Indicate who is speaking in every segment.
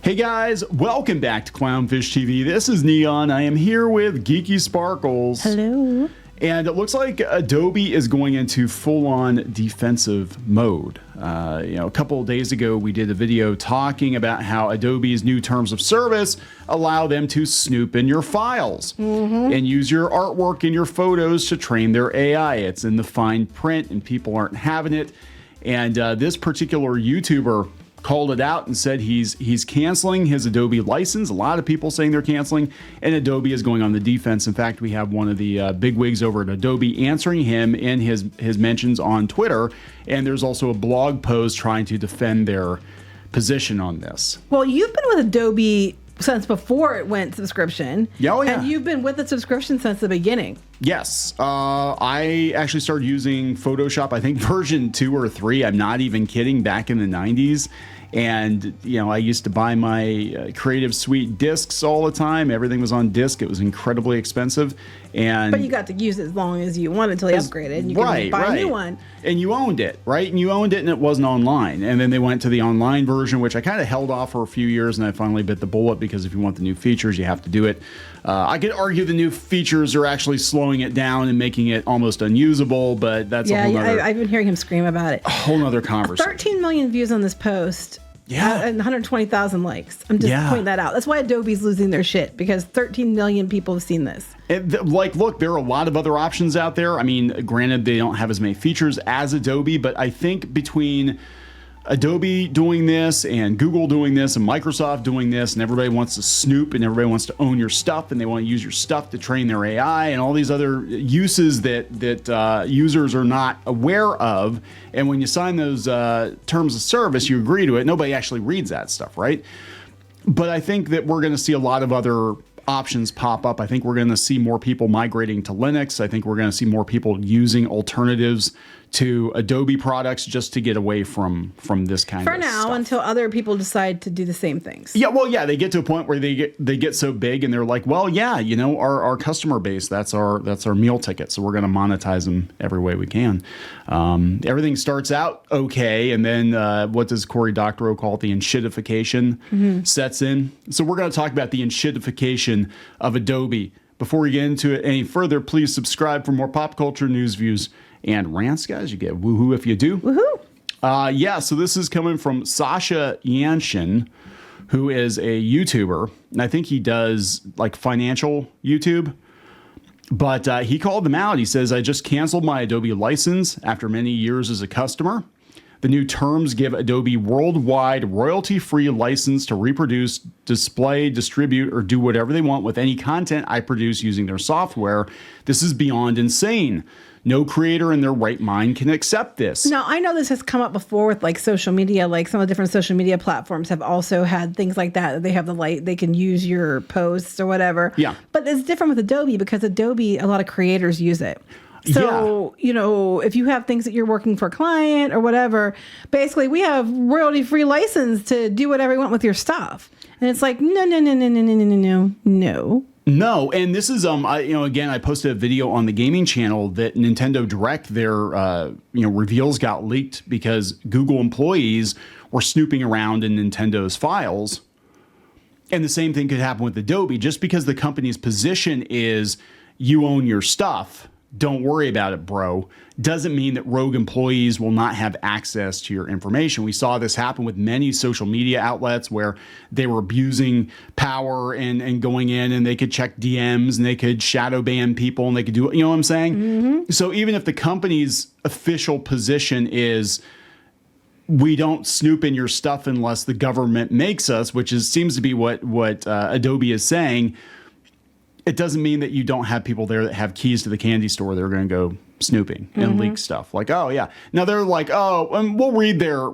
Speaker 1: Hey guys, welcome back to Clownfish TV. This is Neon. I am here with Geeky Sparkles.
Speaker 2: Hello.
Speaker 1: And it looks like Adobe is going into full-on defensive mode. A couple of days ago, we did a video talking about how Adobe's new terms of service allow them to snoop in your files and use your artwork and your photos to train their AI. It's in the fine print, and people aren't having it. And this particular YouTuber called it out and said he's canceling his Adobe license. A lot of people saying they're canceling, and Adobe is going on the defense. In fact, we have one of the bigwigs over at Adobe answering him in his mentions on Twitter, and there's also a blog post trying to defend their position on this.
Speaker 2: Well, you've been with Adobe since before it went subscription.
Speaker 1: Oh, yeah.
Speaker 2: And you've been with the subscription since the beginning.
Speaker 1: Yes. I actually started using Photoshop, I think version 2 or 3. I'm not even kidding, back in the 90s. And, I used to buy my Creative Suite discs all the time. Everything was on disc. It was incredibly expensive. But you got to use it as long as you wanted until you upgraded. And you could buy a new one. And you owned it, right? And you owned it, and it wasn't online. And then they went to the online version, which I kind of held off for a few years, and I finally bit the bullet, because if you want the new features, you have to do it. I could argue the new features are actually slowing it down and making it almost unusable, but that's a whole nother...
Speaker 2: I've been hearing him scream about it.
Speaker 1: A whole nother conversation.
Speaker 2: 13 million views on this post.
Speaker 1: Yeah.
Speaker 2: And 120,000 likes. I'm just pointing that out. That's why Adobe's losing their shit, because 13 million people have seen this.
Speaker 1: Look, there are a lot of other options out there. I mean, granted, they don't have as many features as Adobe, but I think between Adobe doing this and Google doing this and Microsoft doing this, and everybody wants to snoop and everybody wants to own your stuff, and they want to use your stuff to train their AI and all these other uses that users are not aware of. And when you sign those terms of service, you agree to it. Nobody actually reads that stuff, right? But I think that we're going to see a lot of other options pop up. I think we're going to see more people migrating to Linux. I think we're going to see more people using alternatives to Adobe products just to get away from this kind of stuff. For now,
Speaker 2: until other people decide to do the same things.
Speaker 1: Yeah, well, yeah, they get to a point where they get so big, and they're like, well, yeah, our customer base, that's our meal ticket, so we're going to monetize them every way we can. Everything starts out okay, and then what does Cory Doctorow call it? The enshittification sets in. So we're going to talk about the enshittification of Adobe. Before we get into it any further, please subscribe for more pop culture news, views, and rants, guys. You get woohoo if you do.
Speaker 2: Woohoo!
Speaker 1: So this is coming from Sasha Yanshin, who is a YouTuber, and I think he does like financial YouTube. But he called them out. He says, I just canceled my Adobe license after many years as a customer. The new terms give Adobe worldwide royalty-free license to reproduce, display, distribute, or do whatever they want with any content I produce using their software. This is beyond insane. No creator in their right mind can accept this.
Speaker 2: Now, I know this has come up before with like social media, like some of the different social media platforms have also had things like that. They have they can use your posts or whatever.
Speaker 1: Yeah.
Speaker 2: But it's different with Adobe, because Adobe, a lot of creators use it. So, if you have things that you're working for a client or whatever, basically we have royalty-free license to do whatever you want with your stuff. And it's like, no.
Speaker 1: No, and this is again, I posted a video on the gaming channel that Nintendo Direct, their reveals got leaked because Google employees were snooping around in Nintendo's files. And the same thing could happen with Adobe. Just because the company's position is you own your stuff, don't worry about it, bro, doesn't mean that rogue employees will not have access to your information. We saw this happen with many social media outlets where they were abusing power and going in, and they could check DMs and they could shadow ban people and they could do, you know what I'm saying? So even if the company's official position is we don't snoop in your stuff unless the government makes us, which seems to be what Adobe is saying, it doesn't mean that you don't have people there that have keys to the candy store. They're going to go snooping and leak stuff. Like, oh yeah. Now they're like, oh, and we'll read their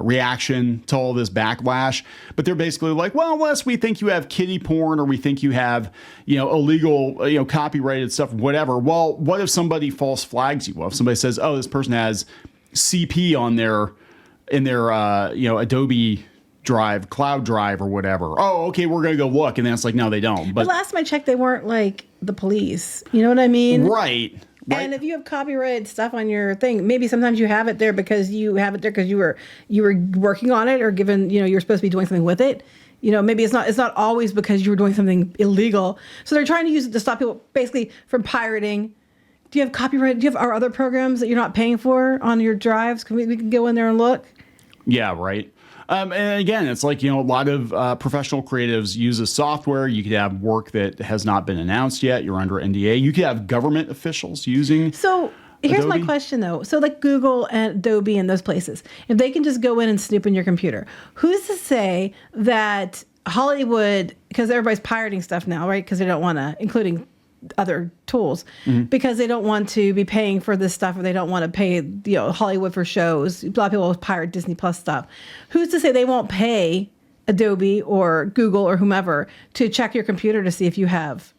Speaker 1: reaction to all this backlash, but they're basically like, well, unless we think you have kiddie porn or we think you have, illegal, copyrighted stuff, whatever. Well, what if somebody false flags you? Well, if somebody says, oh, this person has CP on in their Adobe Drive, Cloud Drive, or whatever. Oh, okay, we're gonna go look, and then it's like, no, they don't. But
Speaker 2: last time I checked, they weren't like the police. You know what I mean?
Speaker 1: Right. Right.
Speaker 2: And if you have copyrighted stuff on your thing, maybe sometimes you have it there because you were working on it or given, you're supposed to be doing something with it. Maybe it's not always because you were doing something illegal. So they're trying to use it to stop people basically from pirating. Do you have copyright? Do you have our other programs that you're not paying for on your drives? We can go in there and look.
Speaker 1: Yeah, right. And again, it's like, a lot of professional creatives use this software. You could have work that has not been announced yet. You're under NDA. You could have government officials using.
Speaker 2: So here's
Speaker 1: Adobe.
Speaker 2: my question, though. So like Google and Adobe and those places, if they can just go in and snoop in your computer, who's to say that Hollywood, because everybody's pirating stuff now, right? Because they don't want to, including other tools, because they don't want to be paying for this stuff, or they don't want to pay Hollywood for shows. A lot of people pirate Disney Plus stuff. Who's to say they won't pay Adobe or Google or whomever to check your computer to see if you have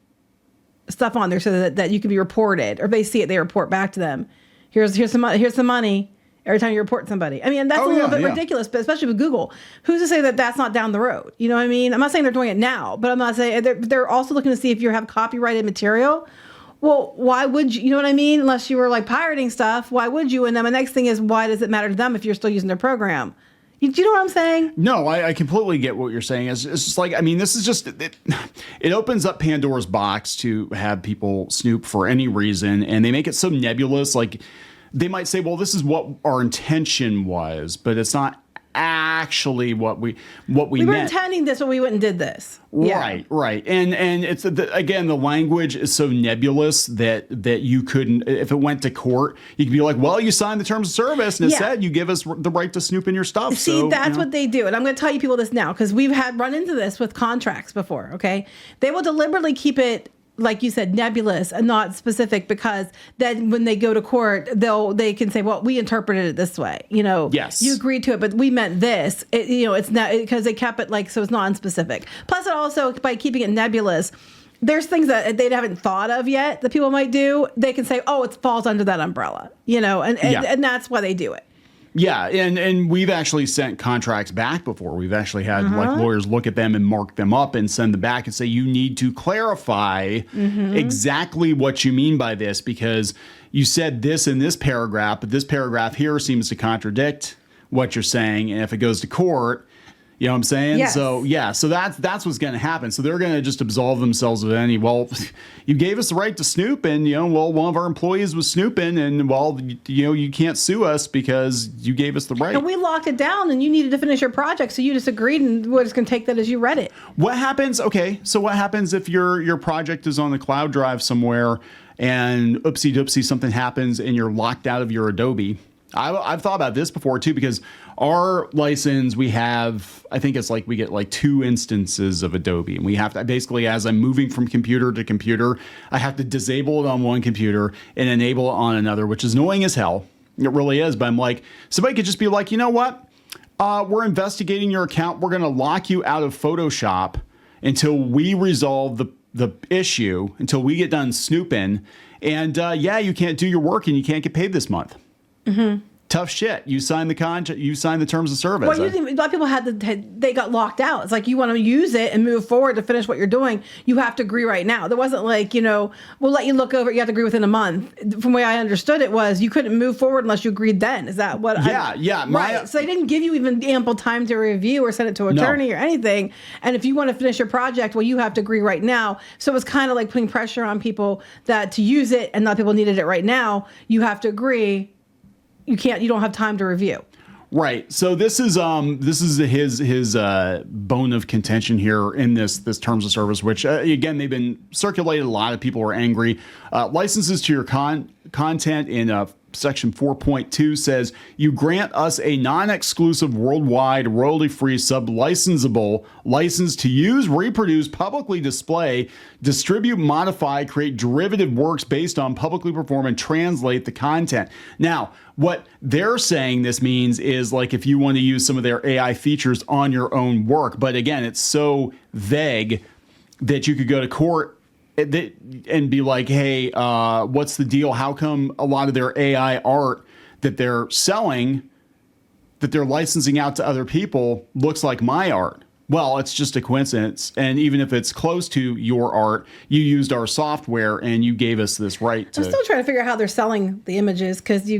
Speaker 2: stuff on there so that you can be reported, or if they see it, they report back to them. Here's some money every time you report somebody. I mean, that's a little bit ridiculous, but especially with Google, who's to say that that's not down the road? You know what I mean? I'm not saying they're doing it now, but I'm not saying they're also looking to see if you have copyrighted material. Well, why would you know what I mean? Unless you were like pirating stuff, why would you? And then the next thing is, why does it matter to them if you're still using their program? Do you know what I'm saying?
Speaker 1: No, I completely get what you're saying. It's just like, this is just, it opens up Pandora's box to have people snoop for any reason, and they make it so nebulous. Like, they might say, well, this is what our intention was, but it's not actually what we meant.
Speaker 2: We were intending this, but we went and did this.
Speaker 1: Right, right. And it's, again, the language is so nebulous that you couldn't, if it went to court, you could be like, well, you signed the terms of service, and it said you give us the right to snoop in your stuff.
Speaker 2: See, that's what they do. And I'm going to tell you people this now, because we've run into this with contracts before, okay? They will deliberately keep it, like you said, nebulous and not specific, because then when they go to court, they can say, well, we interpreted it this way.
Speaker 1: Yes.
Speaker 2: You agreed to it, but we meant this. It's not, because they kept it so it's non-specific. Plus, it also, by keeping it nebulous, there's things that they haven't thought of yet that people might do. They can say, oh, it falls under that umbrella, and that's why they do it.
Speaker 1: Yeah, and we've actually sent contracts back before. We've actually had lawyers look at them and mark them up and send them back and say, you need to clarify exactly what you mean by this, because you said this in this paragraph, but this paragraph here seems to contradict what you're saying. And if it goes to court, you know what I'm saying?
Speaker 2: Yes.
Speaker 1: So that's what's going to happen. So they're going to just absolve themselves of any, well, you gave us the right to snoop, and, one of our employees was snooping, and, well, you can't sue us because you gave us the right.
Speaker 2: And we locked it down, and you needed to finish your project, so you just agreed, and we're just going to take that as you read it.
Speaker 1: What happens? Okay, so what happens if your project is on the cloud drive somewhere, and oopsie doopsie, something happens, and you're locked out of your Adobe? I've thought about this before too, because our license, we have, I think it's like we get like 2 instances of Adobe, and we have to basically, as I'm moving from computer to computer, I have to disable it on one computer and enable it on another, which is annoying as hell. It really is. But I'm like, somebody could just be like, you know what? We're investigating your account. We're going to lock you out of Photoshop until we resolve the issue, until we get done snooping. And you can't do your work, and you can't get paid this month. Mm-hmm. Tough shit. You signed the contract. You signed the terms of service.
Speaker 2: Well, a lot of people they got locked out. It's like, you want to use it and move forward to finish what you're doing, you have to agree right now. There wasn't like, we'll let you look over it. You have to agree within a month. From the way I understood it was, you couldn't move forward unless you agreed then. Is that what?
Speaker 1: Yeah.
Speaker 2: Right. So they didn't give you even ample time to review or send it to an attorney or anything. And if you want to finish your project, well, you have to agree right now. So it was kind of like putting pressure on people that to use it, and not people needed it right now. You have to agree. You don't have time to review.
Speaker 1: Right. So this is his bone of contention here in this terms of service, which again, they've been circulated. A lot of people are angry. Licenses to your content in Section 4.2 says you grant us a non-exclusive worldwide royalty-free sub-licensable license to use, reproduce, publicly display, distribute, modify, create derivative works based on publicly perform and translate the content. Now, what they're saying this means is like if you want to use some of their AI features on your own work, but again, it's so vague that you could go to court and be like, hey, what's the deal? How come a lot of their AI art that they're selling, that they're licensing out to other people, looks like my art? Well, it's just a coincidence. And even if it's close to your art, you used our software and you gave us this right to...
Speaker 2: I'm still trying to figure out how they're selling the images because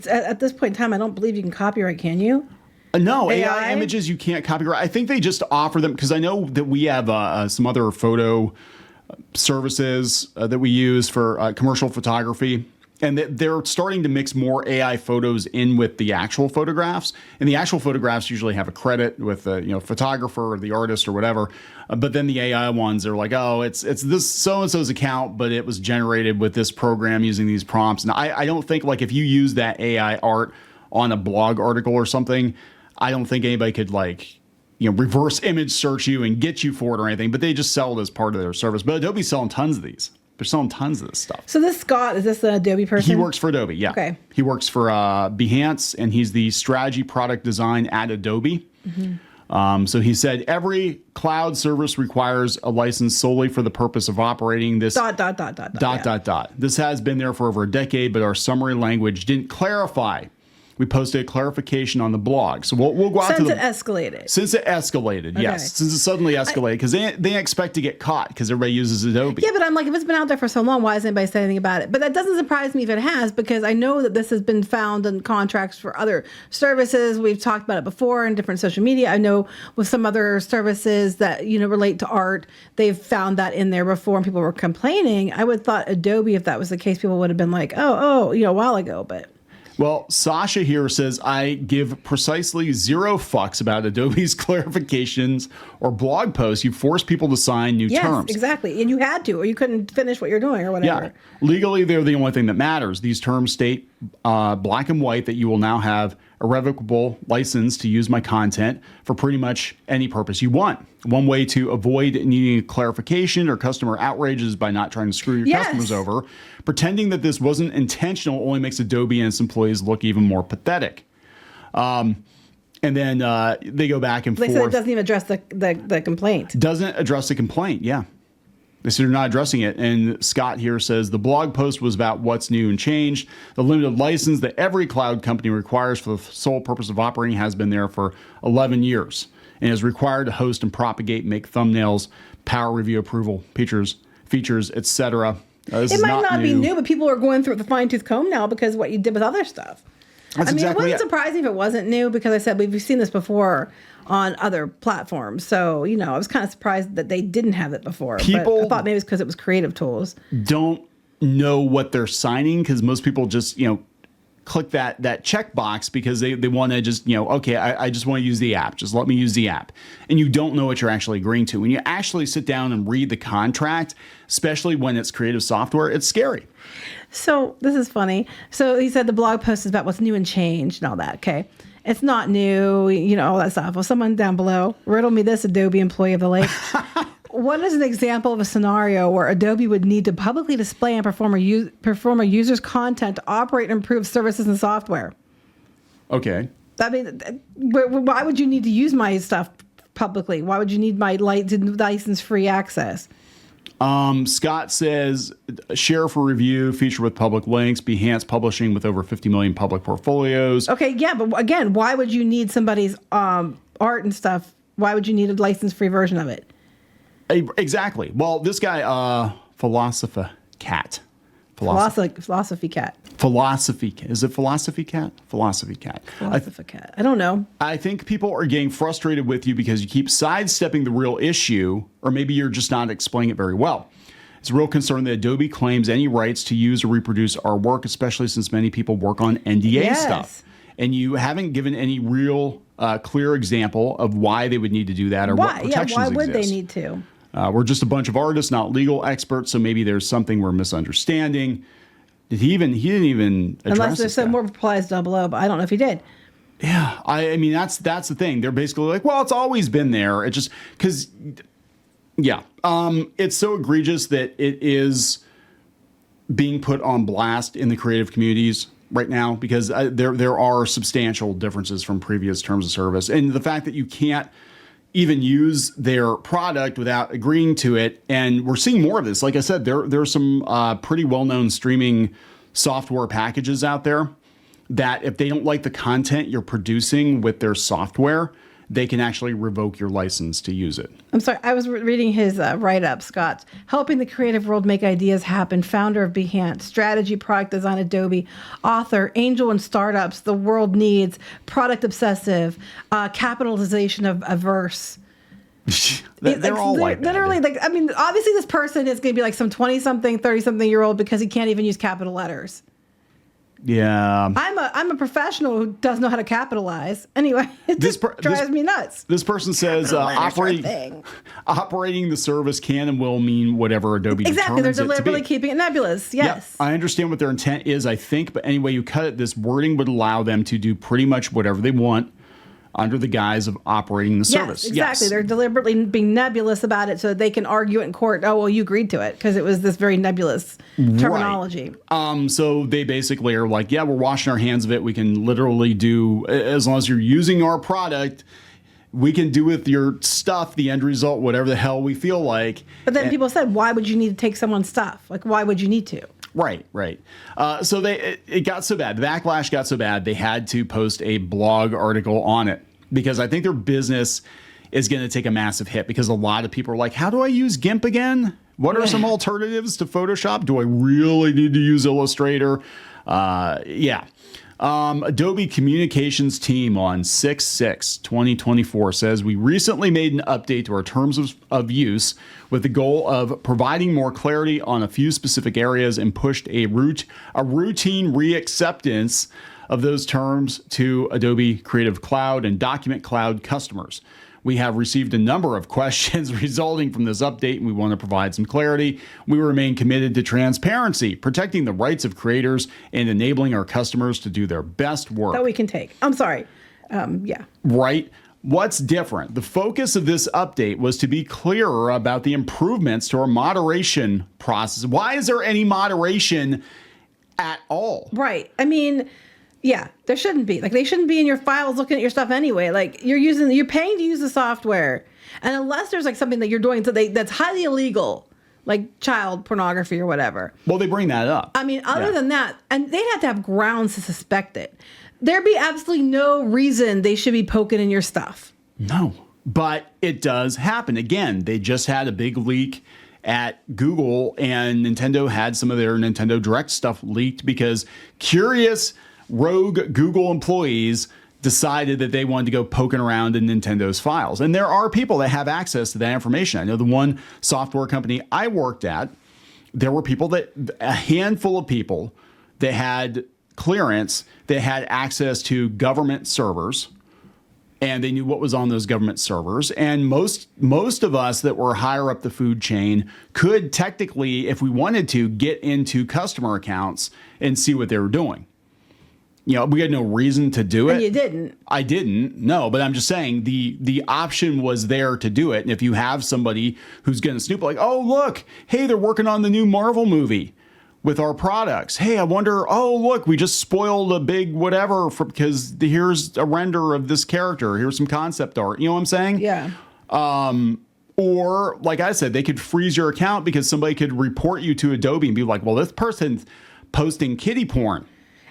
Speaker 2: at this point in time, I don't believe you can copyright, can you?
Speaker 1: No, AI images you can't copyright. I think they just offer them because I know that we have some other photo services that we use for commercial photography. And they're starting to mix more AI photos in with the actual photographs. And the actual photographs usually have a credit with the photographer or the artist or whatever. But then the AI ones are like, oh, it's this so-and-so's account, but it was generated with this program using these prompts. And I don't think, like, if you use that AI art on a blog article or something, I don't think anybody could, like, reverse image search you and get you for it or anything. But they just sell it as part of their service. But Adobe's selling tons of these. They're selling tons of this stuff.
Speaker 2: So this Scott, is this an Adobe person?
Speaker 1: He works for Adobe, yeah.
Speaker 2: Okay.
Speaker 1: He works for Behance, and he's the strategy product design at Adobe. Mm-hmm. So he said, every cloud service requires a license solely for the purpose of operating this... ... This has been there for over a decade, but our summary language didn't clarify. We posted a clarification on the blog. So we'll go out to the... Since it escalated,
Speaker 2: okay.
Speaker 1: Yes. Since it suddenly escalated. Because they expect to get caught because everybody uses Adobe.
Speaker 2: Yeah, but I'm like, if it's been out there for so long, why hasn't anybody said anything about it? But that doesn't surprise me if it has, because I know that this has been found in contracts for other services. We've talked about it before in different social media. I know with some other services that, relate to art, they've found that in there before and people were complaining. I would have thought Adobe, if that was the case, people would have been like, a while ago, but...
Speaker 1: Well, Sasha here says, I give precisely 0 fucks about Adobe's clarifications or blog posts. You force people to sign new terms.
Speaker 2: Yes, exactly. And you had to, or you couldn't finish what you're doing or whatever.
Speaker 1: Yeah. Legally, they're the only thing that matters. These terms state black and white that you will now have a revocable license to use my content for pretty much any purpose you want. One way to avoid needing clarification or customer outrage is by not trying to screw your customers over. Pretending that this wasn't intentional only makes Adobe and its employees look even more pathetic. And then they go back and forth.
Speaker 2: They said it doesn't even address the complaint.
Speaker 1: Doesn't address the complaint, yeah. They said they're not addressing it. And Scott here says the blog post was about what's new and changed. The limited license that every cloud company requires for the sole purpose of operating has been there for 11 years and is required to host and propagate, make thumbnails, power review approval, features, etc.
Speaker 2: It might not be new, but people are going through the fine-tooth comb now because of what you did with other stuff. It wouldn't surprise me if it wasn't new, because I said we've seen this before on other platforms. So, I was kind of surprised that they didn't have it before. But I thought maybe it's because it was creative tools.
Speaker 1: Don't know what they're signing, because most people just, click that checkbox because they want to just, okay, I just want to use the app. Just let me use the app. And you don't know what you're actually agreeing to. When you actually sit down and read the contract, especially when it's creative software, it's scary.
Speaker 2: So this is funny. So he said the blog post is about what's new and changed and all that. Okay. It's not new, all that stuff. Well, someone down below, riddle me this, Adobe employee of the lake. What is an example of a scenario where Adobe would need to publicly display and perform a user's content to operate and improve services and software? Okay. I mean, why would you need to use my stuff publicly? Why would you need my license-free access?
Speaker 1: Scott says, share for review, feature with public links, Behance publishing with over 50 million public portfolios. Okay, yeah, but again, why would you need somebody's art and stuff? Why would you need a license-free version of it? Exactly. Well, this guy, Philosophy Cat. Is it Philosophy Cat? Philosophy Cat.
Speaker 2: I don't know.
Speaker 1: I think people are getting frustrated with you because you keep sidestepping the real issue, or maybe you're just not explaining it very well. It's a real concern that Adobe claims any rights to use or reproduce our work, especially since many people work on NDA stuff. And you haven't given any real clear example of why they would need to do that or what protections exist.
Speaker 2: Why would they need to?
Speaker 1: We're just a bunch of artists, not legal experts, so maybe there's something we're misunderstanding. He didn't even address
Speaker 2: unless there's some more replies down below, but I don't know if he did.
Speaker 1: Yeah, I mean that's the thing. They're basically like, well, it's always been there. It just because, yeah, it's so egregious that it is being put on blast in the creative communities right now because there are substantial differences from previous terms of service, and the fact that you can't even use their product without agreeing to it. And we're seeing more of this. Like I said, there's some pretty well-known streaming software packages out there that if they don't like the content you're producing with their software, they can actually revoke your license to use it.
Speaker 2: I'm sorry, I was reading his write-up, Scott. Helping the creative world make ideas happen, founder of Behance, strategy, product design, Adobe, author, angel and startups, the world needs, product obsessive, capitalization of averse.
Speaker 1: They're all like that.
Speaker 2: Literally, like, I mean, obviously this person is going to be like some 20-something, 30-something-year-old because he can't even use capital letters.
Speaker 1: Yeah.
Speaker 2: I'm a professional who doesn't know how to capitalize. Anyway, it just drives me nuts.
Speaker 1: This person says operating the service can and will mean whatever Adobe
Speaker 2: exactly. They're
Speaker 1: determines
Speaker 2: deliberately
Speaker 1: it to be.
Speaker 2: keeping it nebulous. Yes.
Speaker 1: Yeah, I understand what their intent is, I think, but anyway, you cut it, this wording would allow them to do pretty much whatever they want under the guise of operating the service.
Speaker 2: Yes, exactly.
Speaker 1: Yes.
Speaker 2: They're deliberately being nebulous about it so that they can argue it in court. Oh, well, you agreed to it because it was this very nebulous terminology.
Speaker 1: Right. So they basically are like, yeah, we're washing our hands of it. We can literally do, as long as you're using our product, we can do with your stuff the end result, whatever the hell we feel like.
Speaker 2: But then people said, why would you need to take someone's stuff? Like, why would you need to?
Speaker 1: Right. So it got so bad. The backlash got so bad, they had to post a blog article on it because I think their business is going to take a massive hit because a lot of people are like, how do I use GIMP again? What are some alternatives to Photoshop? Do I really need to use Illustrator? Adobe Communications team on 6/6/2024 says we recently made an update to our terms of use with the goal of providing more clarity on a few specific areas and pushed a routine reacceptance of those terms to Adobe Creative Cloud and Document Cloud customers. We have received a number of questions resulting from this update, and we want to provide some clarity. We remain committed to transparency, protecting the rights of creators, and enabling our customers to do their best work.
Speaker 2: That we can take. I'm sorry.
Speaker 1: Right? What's different? The focus of this update was to be clearer about the improvements to our moderation process. Why is there any moderation at all?
Speaker 2: Right. I mean, yeah, there shouldn't be. Like, they shouldn't be in your files looking at your stuff anyway. Like, you're paying to use the software. And unless there's like something that you're doing that's highly illegal, like child pornography or whatever.
Speaker 1: Well, they bring that up.
Speaker 2: I mean, other than that, and they'd have to have grounds to suspect it. There'd be absolutely no reason they should be poking in your stuff.
Speaker 1: No, but it does happen. Again, they just had a big leak at Google, and Nintendo had some of their Nintendo Direct stuff leaked because curious rogue Google employees decided that they wanted to go poking around in Nintendo's files. And there are people that have access to that information. I know the one software company I worked at, there were a handful of people that had clearance, that had access to government servers, and they knew what was on those government servers. And most of us that were higher up the food chain could technically, if we wanted to, get into customer accounts and see what they were doing. You know, we had no reason to do it.
Speaker 2: And you didn't.
Speaker 1: I didn't, no, but I'm just saying the option was there to do it. And if you have somebody who's going to snoop, like, oh, look, hey, they're working on the new Marvel movie with our products. Hey, I wonder, oh, look, we just spoiled a big whatever because here's a render of this character. Here's some concept art. You know what I'm saying?
Speaker 2: Yeah.
Speaker 1: Or, like I said, they could freeze your account because somebody could report you to Adobe and be like, well, this person's posting kiddie porn.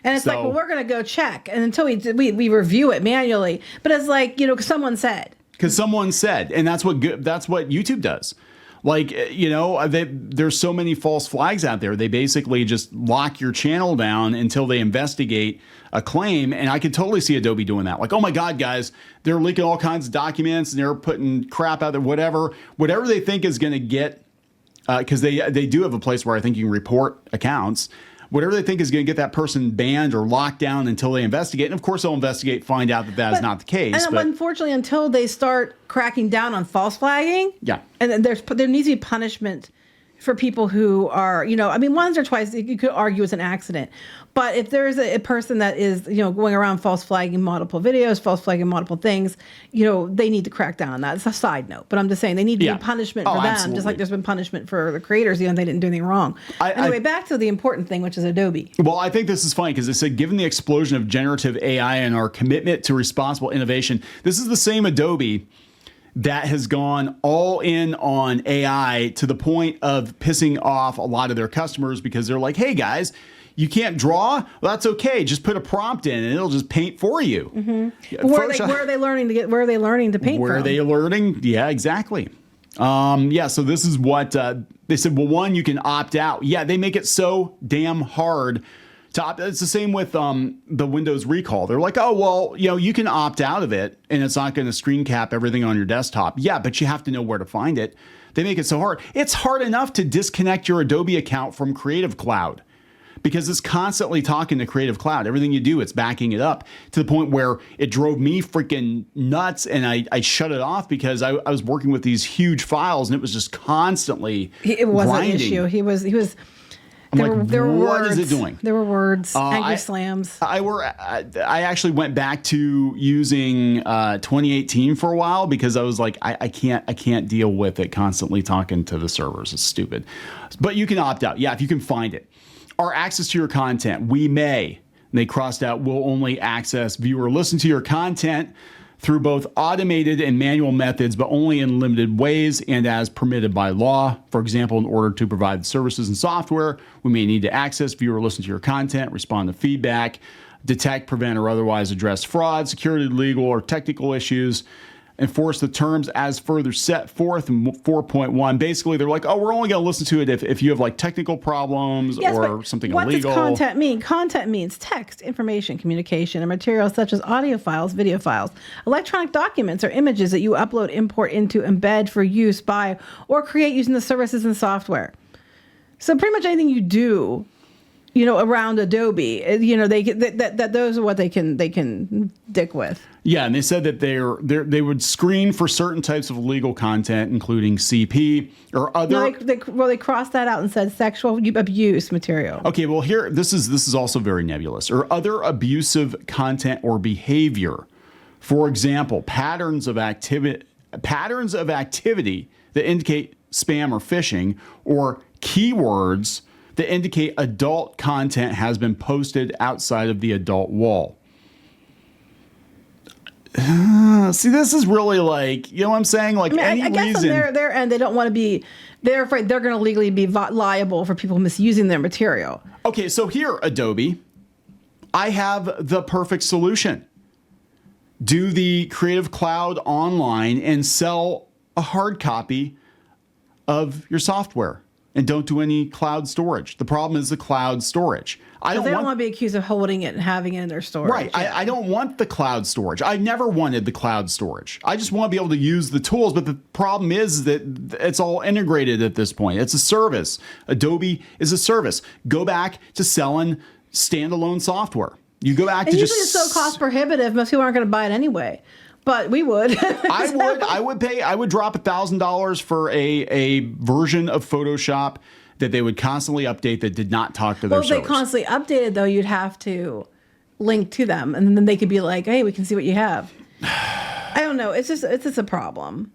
Speaker 2: And it's like, well, we're going to go check. And until we review it manually. But it's like, someone said.
Speaker 1: Because someone said. And that's what YouTube does. Like, there's so many false flags out there. They basically just lock your channel down until they investigate a claim. And I could totally see Adobe doing that. Like, oh, my God, guys, they're leaking all kinds of documents and they're putting crap out there, whatever they think is going to get, because they do have a place where I think you can report accounts. Whatever they think is going to get that person banned or locked down until they investigate. And of course, they'll investigate, find out that is not the case.
Speaker 2: And unfortunately, until they start cracking down on false flagging, and there needs to be punishment for people who are, once or twice, you could argue it's an accident. But if there's a person that is, going around false flagging multiple videos, false flagging multiple things, they need to crack down on that. It's a side note, but I'm just saying they need to be punishment for them, absolutely. Just like there's been punishment for the creators, they didn't do anything wrong. Anyway, back to the important thing, which is Adobe. Well,
Speaker 1: I think this is funny because they said, given the explosion of generative AI and our commitment to responsible innovation, this is the same Adobe that has gone all in on AI to the point of pissing off a lot of their customers because they're like, hey, guys, you can't draw? Well, that's okay. Just put a prompt in and it'll just paint for you. Yeah,
Speaker 2: Where are they learning to paint
Speaker 1: Where
Speaker 2: from?
Speaker 1: are they learning? Yeah, exactly. So this is what they said. Well, one, you can opt out. Yeah, they make it so damn hard to opt. It's the same with the Windows recall. They're like, oh, well, you can opt out of it and it's not going to screen cap everything on your desktop. Yeah, but you have to know where to find it. They make it so hard. It's hard enough to disconnect your Adobe account from Creative Cloud because it's constantly talking to Creative Cloud. Everything you do, it's backing it up to the point where it drove me freaking nuts, and I shut it off because I was working with these huge files and it was just constantly
Speaker 2: It was
Speaker 1: grinding.
Speaker 2: an issue. He was.
Speaker 1: I'm like,
Speaker 2: There were
Speaker 1: what
Speaker 2: words.
Speaker 1: is it doing?
Speaker 2: There were words, angry slams.
Speaker 1: I actually went back to using 2018 for a while because I was like, I can't deal with it constantly talking to the servers. It's stupid. But you can opt out. Yeah, if you can find it. Our access to your content, we may. And they crossed out, will only access, view, or listen to your content through both automated and manual methods, but only in limited ways and as permitted by law. For example, in order to provide services and software, we may need to access, view, or listen to your content, respond to feedback, detect, prevent, or otherwise address fraud, security, legal, or technical issues, enforce the terms as further set forth in 4.1. Basically, they're like, oh, we're only going to listen to it if you have like technical problems or something
Speaker 2: what
Speaker 1: illegal.
Speaker 2: What does content mean? Content means text, information, communication, and materials such as audio files, video files, electronic documents, or images that you upload, import into, embed for use by, or create using the services and software. So pretty much anything you do, around Adobe, those are what they can dick with.
Speaker 1: Yeah, and they said that they would screen for certain types of illegal content, including CP or other.
Speaker 2: No, they crossed that out and said sexual abuse material.
Speaker 1: Okay, well here this is also very nebulous. Or other abusive content or behavior. For example, patterns of activity that indicate spam or phishing, or keywords that indicate adult content has been posted outside of the adult wall. See, this is really like, you know what I'm saying? Like, I guess
Speaker 2: on their end, they don't want to be, they're afraid they're going to legally be liable for people misusing their material.
Speaker 1: Okay, so here, Adobe, I have the perfect solution. Do the Creative Cloud online and sell a hard copy of your software. And don't do any cloud storage. The problem is the cloud storage.
Speaker 2: They don't want to be accused of holding it and having it in their storage.
Speaker 1: Right. Yeah. I don't want the cloud storage. I never wanted the cloud storage. I just want to be able to use the tools. But the problem is that it's all integrated at this point. It's a service. Adobe is a service. Go back to selling standalone software. You go back to just...
Speaker 2: usually it's so cost prohibitive. Most people aren't going to buy it anyway. But we would.
Speaker 1: I would drop $1,000 for a version of Photoshop that they would constantly update that did not talk to their servers.
Speaker 2: Well, if they constantly updated, though, you'd have to link to them, and then they could be like, hey, we can see what you have. I don't know. It's just a problem.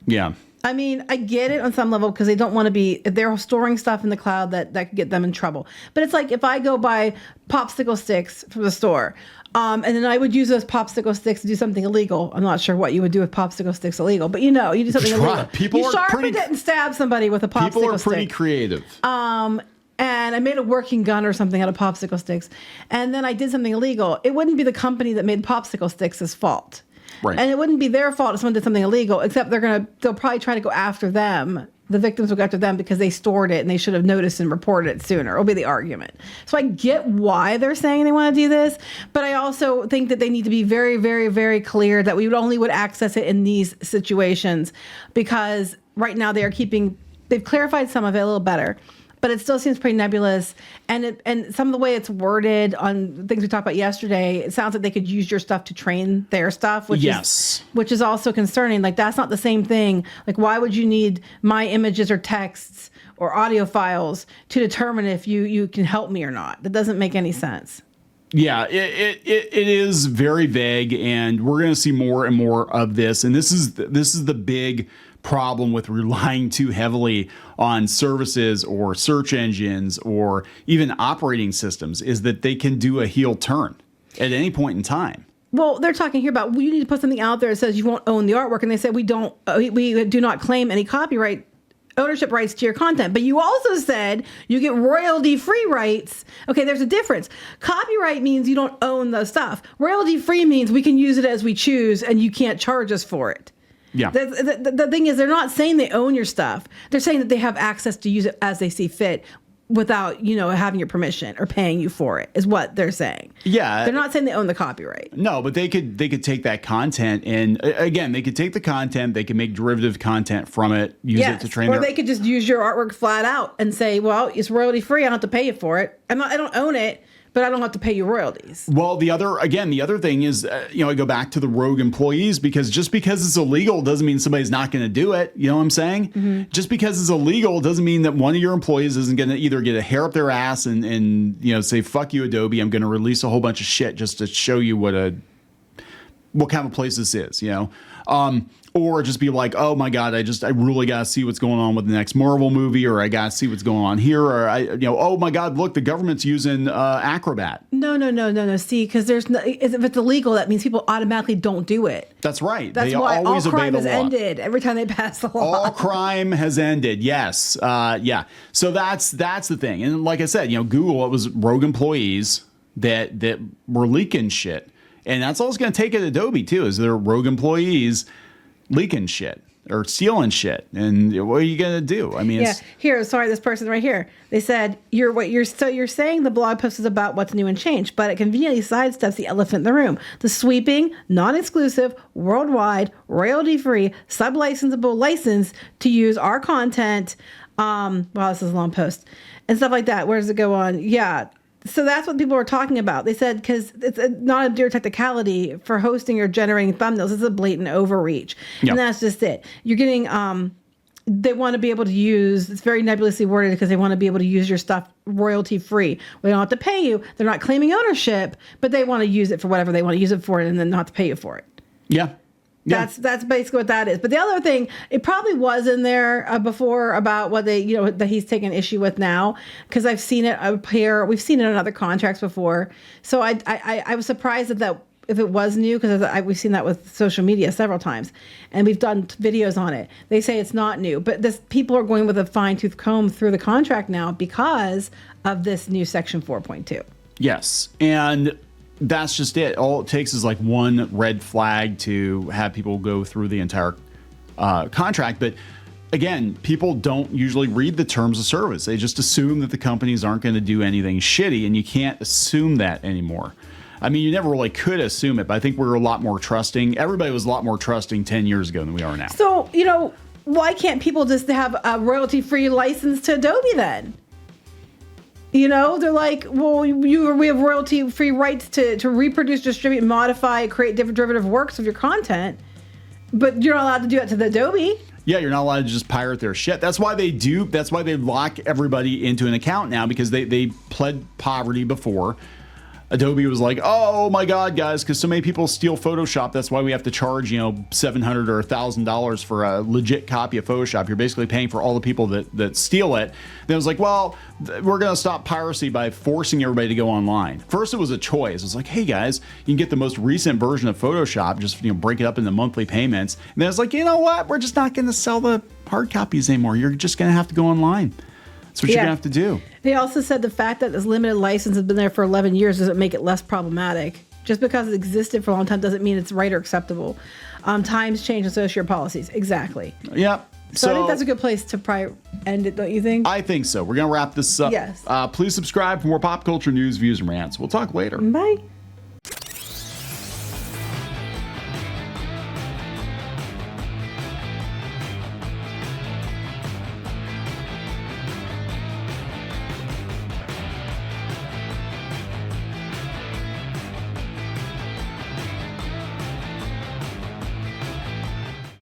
Speaker 1: Yeah.
Speaker 2: I mean, I get it on some level because they don't want to be, they're storing stuff in the cloud that could get them in trouble. But it's like if I go buy popsicle sticks from the store, and then I would use those popsicle sticks to do something illegal. I'm not sure what you would do with popsicle sticks illegal, but you do something illegal. You sharpened it and stabbed somebody with a popsicle stick.
Speaker 1: People are pretty creative.
Speaker 2: And I made a working gun or something out of popsicle sticks. And then I did something illegal. It wouldn't be the company that made popsicle sticks' fault.
Speaker 1: Right.
Speaker 2: And it wouldn't be their fault if someone did something illegal, except they'll probably try to go after them. The victims will go after them because they stored it and they should have noticed and reported it sooner. It'll be the argument. So I get why they're saying they want to do this, but I also think that they need to be very, very, very clear that we would access it in these situations, because right now they've clarified some of it a little better. But it still seems pretty nebulous, and some of the way it's worded on things we talked about yesterday, it sounds like they could use your stuff to train their stuff, which is also concerning. Like, that's not the same thing. Like, why would you need my images or texts or audio files to determine if you can help me or not? That doesn't make any sense.
Speaker 1: Yeah, it is very vague, and we're going to see more and more of this. And this is the big problem with relying too heavily on services or search engines or even operating systems, is that they can do a heel turn at any point in time.
Speaker 2: Well, they're talking here about, you need to put something out there that says you won't own the artwork, and they said we do not claim any copyright ownership rights to your content. But you also said you get royalty-free rights. Okay, there's a difference. Copyright means you don't own the stuff. Royalty-free means we can use it as we choose, and you can't charge us for it.
Speaker 1: Yeah.
Speaker 2: The thing is, they're not saying they own your stuff. They're saying that they have access to use it as they see fit, without, having your permission or paying you for it, is what they're saying.
Speaker 1: Yeah.
Speaker 2: They're not saying they own the copyright.
Speaker 1: No, but they could take that content, and again, they could take the content, they can make derivative content from it, use it to train
Speaker 2: or they could just use your artwork flat out and say, well, it's royalty free, I don't have to pay you for it. I don't own it, but I don't have to pay you royalties.
Speaker 1: Well, the other thing is, I go back to the rogue employees, because just because it's illegal doesn't mean somebody's not going to do it. You know what I'm saying? Mm-hmm. Just because it's illegal doesn't mean that one of your employees isn't going to either get a hair up their ass and say, fuck you, Adobe, I'm going to release a whole bunch of shit just to show you what kind of place this is, or just be like, oh my God, I really got to see what's going on with the next Marvel movie, or I got to see what's going on here, or oh my God, look, the government's using Acrobat.
Speaker 2: No. See, because if it's illegal, that means people automatically don't do it.
Speaker 1: That's right.
Speaker 2: That's why all crime has ended every time they pass the law.
Speaker 1: All crime has ended. Yes. Yeah. So that's the thing. And like I said, Google, it was rogue employees that were leaking shit. And that's all it's going to take at Adobe too, is their rogue employees leaking shit or stealing shit. And what are you going to do? I mean,
Speaker 2: this person right here, they said, you're saying the blog post is about what's new and changed, but it conveniently sidesteps the elephant in the room. The sweeping, non-exclusive, worldwide, royalty-free, sub-licensable license to use our content. Wow, this is a long post and stuff like that. Where does it go on? Yeah. So that's what people were talking about. They said, because it's not a dear technicality for hosting or generating thumbnails. It's a blatant overreach. Yep. And that's just it. You're getting, they want to be able to use, it's very nebulously worded, because they want to be able to use your stuff royalty free. We don't have to pay you. They're not claiming ownership, but they want to use it for whatever they want to use it for, and then not have to pay you for it.
Speaker 1: Yeah. Yeah.
Speaker 2: That's basically what that is. But the other thing, it probably was in there before about what they, that he's taking issue with now, because I've seen it up here. We've seen it in other contracts before. So I was surprised that if it was new, because we've seen that with social media several times, and we've done videos on it. They say it's not new, but people are going with a fine tooth comb through the contract now because of this new Section 4.2.
Speaker 1: Yes, and that's just it. All it takes is like one red flag to have people go through the entire contract. But again, people don't usually read the terms of service. They just assume that the companies aren't going to do anything shitty, and you can't assume that anymore. I mean, you never really could assume it, but I think we're a lot more trusting. Everybody was a lot more trusting 10 years ago than we are now.
Speaker 2: So, why can't people just have a royalty-free license to Adobe then? They're like, well, we have royalty-free rights to reproduce, distribute, modify, create different derivative works of your content, but you're not allowed to do that to the Adobe.
Speaker 1: Yeah, you're not allowed to just pirate their shit. That's why they do. That's why they lock everybody into an account now, because they pled poverty before. Adobe was like, oh my God, guys, because so many people steal Photoshop. That's why we have to charge, $700 or $1,000 for a legit copy of Photoshop. You're basically paying for all the people that steal it. Then it was like, well, we're going to stop piracy by forcing everybody to go online. First, it was a choice. It was like, hey guys, you can get the most recent version of Photoshop. Just break it up into monthly payments. And then it's like, you know what? We're just not going to sell the hard copies anymore. You're just going to have to go online. That's what you're going to have to do. They
Speaker 2: also said the fact that this limited license has been there for 11 years doesn't make it less problematic. Just because it existed for a long time doesn't mean it's right or acceptable. Times change and so should your policies. Exactly.
Speaker 1: Yep.
Speaker 2: So I think that's a good place to probably end it, don't you think?
Speaker 1: I think so. We're going to wrap this up.
Speaker 2: Yes.
Speaker 1: Please subscribe for more pop culture news, views, and rants. We'll talk later.
Speaker 2: Bye.